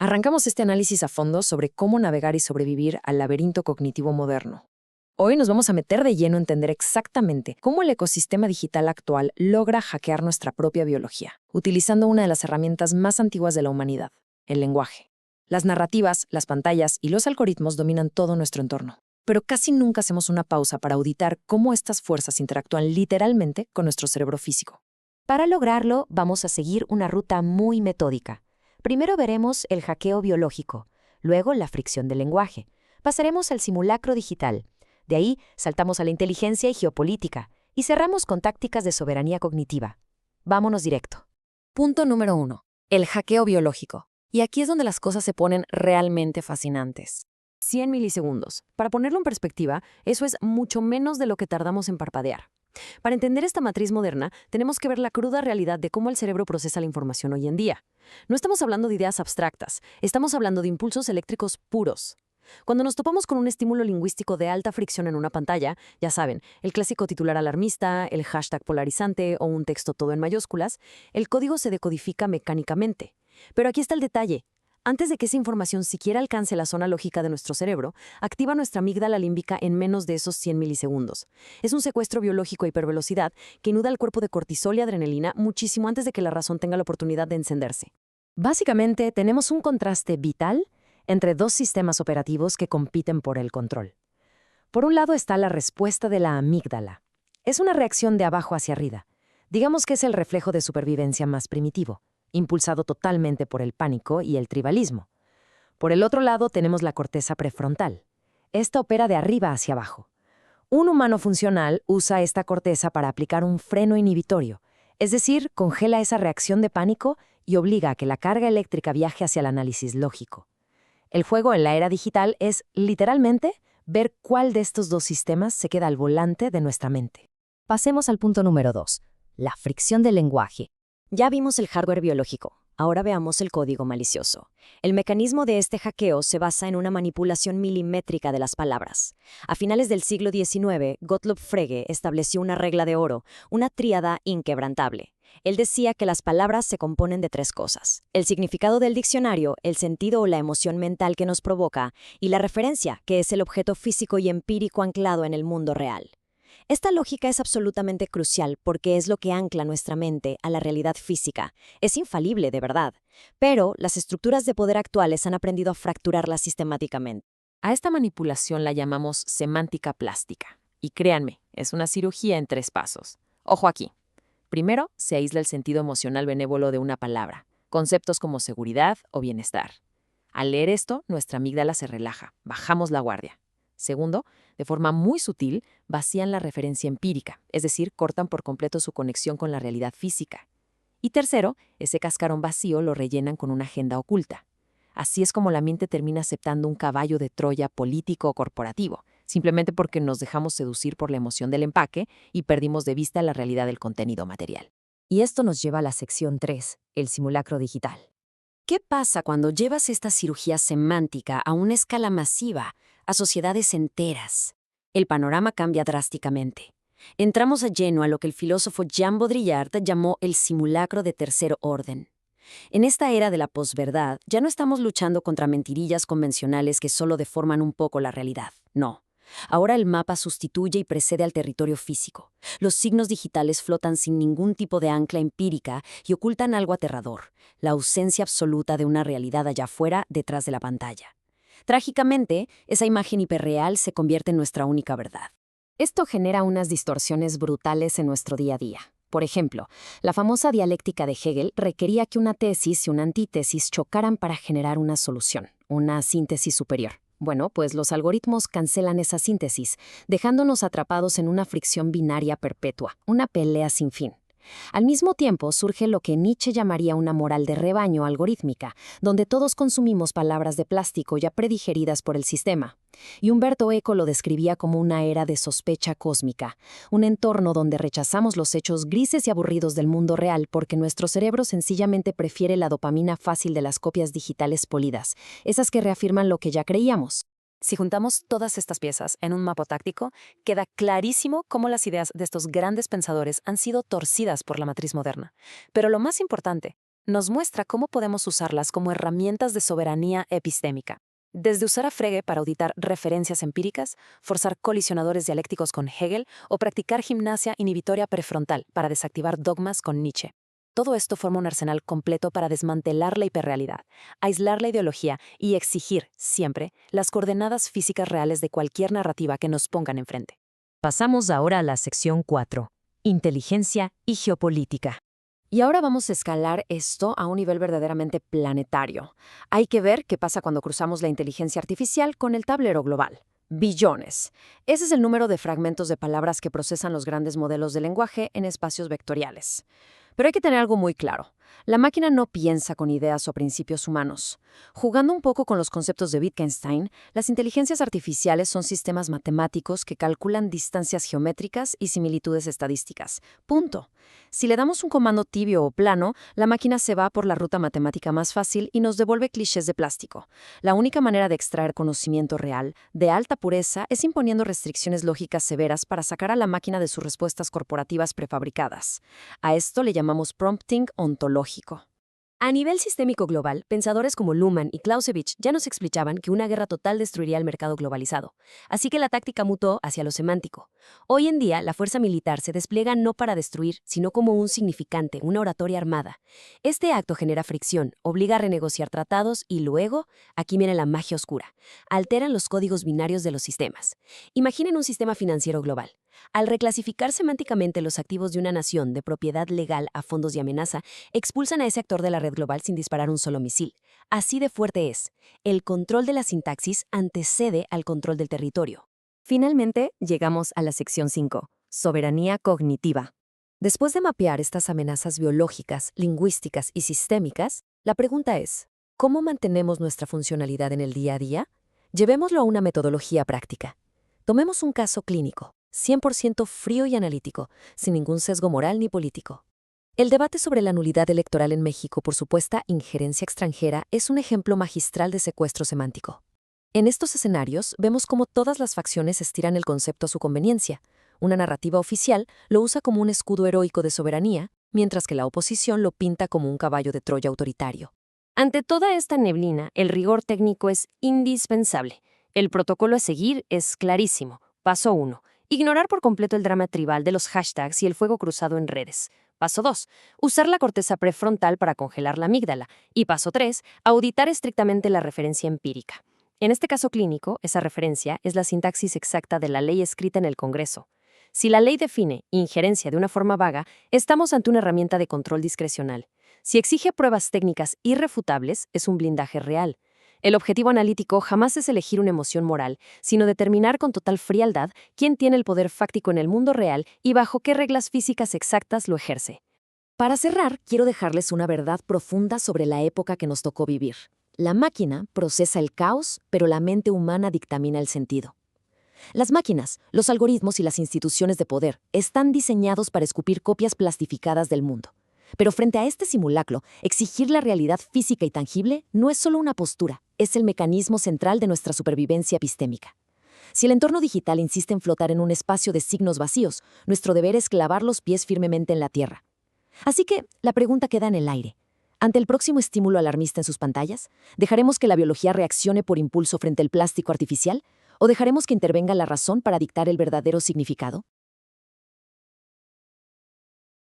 Arrancamos este análisis a fondo sobre cómo navegar y sobrevivir al laberinto cognitivo moderno. Hoy nos vamos a meter de lleno a entender exactamente cómo el ecosistema digital actual logra hackear nuestra propia biología, utilizando una de las herramientas más antiguas de la humanidad, el lenguaje. Las narrativas, las pantallas y los algoritmos dominan todo nuestro entorno, pero casi nunca hacemos una pausa para auditar cómo estas fuerzas interactúan literalmente con nuestro cerebro físico. Para lograrlo, vamos a seguir una ruta muy metódica. Primero veremos el hackeo biológico, luego la fricción del lenguaje. Pasaremos al simulacro digital. De ahí saltamos a la inteligencia y geopolítica y cerramos con tácticas de soberanía cognitiva. Vámonos directo. Punto número 1. El hackeo biológico. Y aquí es donde las cosas se ponen realmente fascinantes. 100 milisegundos. Para ponerlo en perspectiva, eso es mucho menos de lo que tardamos en parpadear. Para entender esta matriz moderna, tenemos que ver la cruda realidad de cómo el cerebro procesa la información hoy en día. No estamos hablando de ideas abstractas, estamos hablando de impulsos eléctricos puros. Cuando nos topamos con un estímulo lingüístico de alta fricción en una pantalla, ya saben, el clásico titular alarmista, el hashtag polarizante o un texto todo en mayúsculas, el código se decodifica mecánicamente. Pero aquí está el detalle. Antes de que esa información siquiera alcance la zona lógica de nuestro cerebro, activa nuestra amígdala límbica en menos de esos 100 milisegundos. Es un secuestro biológico a hipervelocidad que inunda el cuerpo de cortisol y adrenalina muchísimo antes de que la razón tenga la oportunidad de encenderse. Básicamente, tenemos un contraste vital entre dos sistemas operativos que compiten por el control. Por un lado está la respuesta de la amígdala. Es una reacción de abajo hacia arriba. Digamos que es el reflejo de supervivencia más primitivo, impulsado totalmente por el pánico y el tribalismo. Por el otro lado tenemos la corteza prefrontal. Esta opera de arriba hacia abajo. Un humano funcional usa esta corteza para aplicar un freno inhibitorio, es decir, congela esa reacción de pánico y obliga a que la carga eléctrica viaje hacia el análisis lógico. El juego en la era digital es, literalmente, ver cuál de estos dos sistemas se queda al volante de nuestra mente. Pasemos al punto número 2, la fricción del lenguaje. Ya vimos el hardware biológico, ahora veamos el código malicioso. El mecanismo de este hackeo se basa en una manipulación milimétrica de las palabras. A finales del siglo XIX, Gottlob Frege estableció una regla de oro, una tríada inquebrantable. Él decía que las palabras se componen de 3 cosas: el significado del diccionario, el sentido o la emoción mental que nos provoca, y la referencia, que es el objeto físico y empírico anclado en el mundo real. Esta lógica es absolutamente crucial porque es lo que ancla nuestra mente a la realidad física. Es infalible, de verdad. Pero las estructuras de poder actuales han aprendido a fracturarla sistemáticamente. A esta manipulación la llamamos semántica plástica. Y créanme, es una cirugía en 3 pasos. Ojo aquí. Primero, se aísla el sentido emocional benévolo de una palabra, conceptos como seguridad o bienestar. Al leer esto, nuestra amígdala se relaja, bajamos la guardia. Segundo, de forma muy sutil, vacían la referencia empírica, es decir, cortan por completo su conexión con la realidad física. Y tercero, ese cascarón vacío lo rellenan con una agenda oculta. Así es como la mente termina aceptando un caballo de Troya político o corporativo, simplemente porque nos dejamos seducir por la emoción del empaque y perdimos de vista la realidad del contenido material. Y esto nos lleva a la sección 3, el simulacro digital. ¿Qué pasa cuando llevas esta cirugía semántica a una escala masiva, a sociedades enteras? El panorama cambia drásticamente. Entramos a lleno a lo que el filósofo Jean Baudrillard llamó el simulacro de tercer orden. En esta era de la posverdad, ya no estamos luchando contra mentirillas convencionales que solo deforman un poco la realidad. No. Ahora el mapa sustituye y precede al territorio físico. Los signos digitales flotan sin ningún tipo de ancla empírica y ocultan algo aterrador: la ausencia absoluta de una realidad allá afuera, detrás de la pantalla. Trágicamente, esa imagen hiperreal se convierte en nuestra única verdad. Esto genera unas distorsiones brutales en nuestro día a día. Por ejemplo, la famosa dialéctica de Hegel requería que una tesis y una antítesis chocaran para generar una solución, una síntesis superior. Bueno, pues los algoritmos cancelan esa síntesis, dejándonos atrapados en una fricción binaria perpetua, una pelea sin fin. Al mismo tiempo surge lo que Nietzsche llamaría una moral de rebaño algorítmica, donde todos consumimos palabras de plástico ya predigeridas por el sistema. Y Umberto Eco lo describía como una era de sospecha cósmica, un entorno donde rechazamos los hechos grises y aburridos del mundo real porque nuestro cerebro sencillamente prefiere la dopamina fácil de las copias digitales polidas, esas que reafirman lo que ya creíamos. Si juntamos todas estas piezas en un mapa táctico, queda clarísimo cómo las ideas de estos grandes pensadores han sido torcidas por la matriz moderna. Pero lo más importante, nos muestra cómo podemos usarlas como herramientas de soberanía epistémica. Desde usar a Frege para auditar referencias empíricas, forzar colisionadores dialécticos con Hegel o practicar gimnasia inhibitoria prefrontal para desactivar dogmas con Nietzsche. Todo esto forma un arsenal completo para desmantelar la hiperrealidad, aislar la ideología y exigir, siempre, las coordenadas físicas reales de cualquier narrativa que nos pongan enfrente. Pasamos ahora a la sección 4, inteligencia y geopolítica. Y ahora vamos a escalar esto a un nivel verdaderamente planetario. Hay que ver qué pasa cuando cruzamos la inteligencia artificial con el tablero global. Billones. Ese es el número de fragmentos de palabras que procesan los grandes modelos de lenguaje en espacios vectoriales. Pero hay que tener algo muy claro. La máquina no piensa con ideas o principios humanos. Jugando un poco con los conceptos de Wittgenstein, las inteligencias artificiales son sistemas matemáticos que calculan distancias geométricas y similitudes estadísticas. Punto. Si le damos un comando tibio o plano, la máquina se va por la ruta matemática más fácil y nos devuelve clichés de plástico. La única manera de extraer conocimiento real, de alta pureza, es imponiendo restricciones lógicas severas para sacar a la máquina de sus respuestas corporativas prefabricadas. A esto le llamamos prompting ontológico. A nivel sistémico global, pensadores como Luhmann y Clausewitz ya nos explicaban que una guerra total destruiría el mercado globalizado, así que la táctica mutó hacia lo semántico. Hoy en día, la fuerza militar se despliega no para destruir, sino como un significante, una oratoria armada. Este acto genera fricción, obliga a renegociar tratados y luego, aquí viene la magia oscura, alteran los códigos binarios de los sistemas. Imaginen un sistema financiero global. Al reclasificar semánticamente los activos de una nación de propiedad legal a fondos de amenaza, expulsan a ese actor de la red global sin disparar un solo misil. Así de fuerte es. El control de la sintaxis antecede al control del territorio. Finalmente, llegamos a la sección 5, soberanía cognitiva. Después de mapear estas amenazas biológicas, lingüísticas y sistémicas, la pregunta es, ¿cómo mantenemos nuestra funcionalidad en el día a día? Llevémoslo a una metodología práctica. Tomemos un caso clínico, 100% frío y analítico, sin ningún sesgo moral ni político. El debate sobre la nulidad electoral en México por supuesta injerencia extranjera es un ejemplo magistral de secuestro semántico. En estos escenarios vemos cómo todas las facciones estiran el concepto a su conveniencia. Una narrativa oficial lo usa como un escudo heroico de soberanía, mientras que la oposición lo pinta como un caballo de Troya autoritario. Ante toda esta neblina, el rigor técnico es indispensable. El protocolo a seguir es clarísimo. Paso 1. Ignorar por completo el drama tribal de los hashtags y el fuego cruzado en redes. Paso 2. Usar la corteza prefrontal para congelar la amígdala. Y paso 3. Auditar estrictamente la referencia empírica. En este caso clínico, esa referencia es la sintaxis exacta de la ley escrita en el Congreso. Si la ley define injerencia de una forma vaga, estamos ante una herramienta de control discrecional. Si exige pruebas técnicas irrefutables, es un blindaje real. El objetivo analítico jamás es elegir una emoción moral, sino determinar con total frialdad quién tiene el poder fáctico en el mundo real y bajo qué reglas físicas exactas lo ejerce. Para cerrar, quiero dejarles una verdad profunda sobre la época que nos tocó vivir. La máquina procesa el caos, pero la mente humana dictamina el sentido. Las máquinas, los algoritmos y las instituciones de poder están diseñados para escupir copias plastificadas del mundo. Pero frente a este simulacro, exigir la realidad física y tangible no es solo una postura, es el mecanismo central de nuestra supervivencia epistémica. Si el entorno digital insiste en flotar en un espacio de signos vacíos, nuestro deber es clavar los pies firmemente en la tierra. Así que, la pregunta queda en el aire. Ante el próximo estímulo alarmista en sus pantallas, ¿dejaremos que la biología reaccione por impulso frente al plástico artificial? ¿O dejaremos que intervenga la razón para dictar el verdadero significado?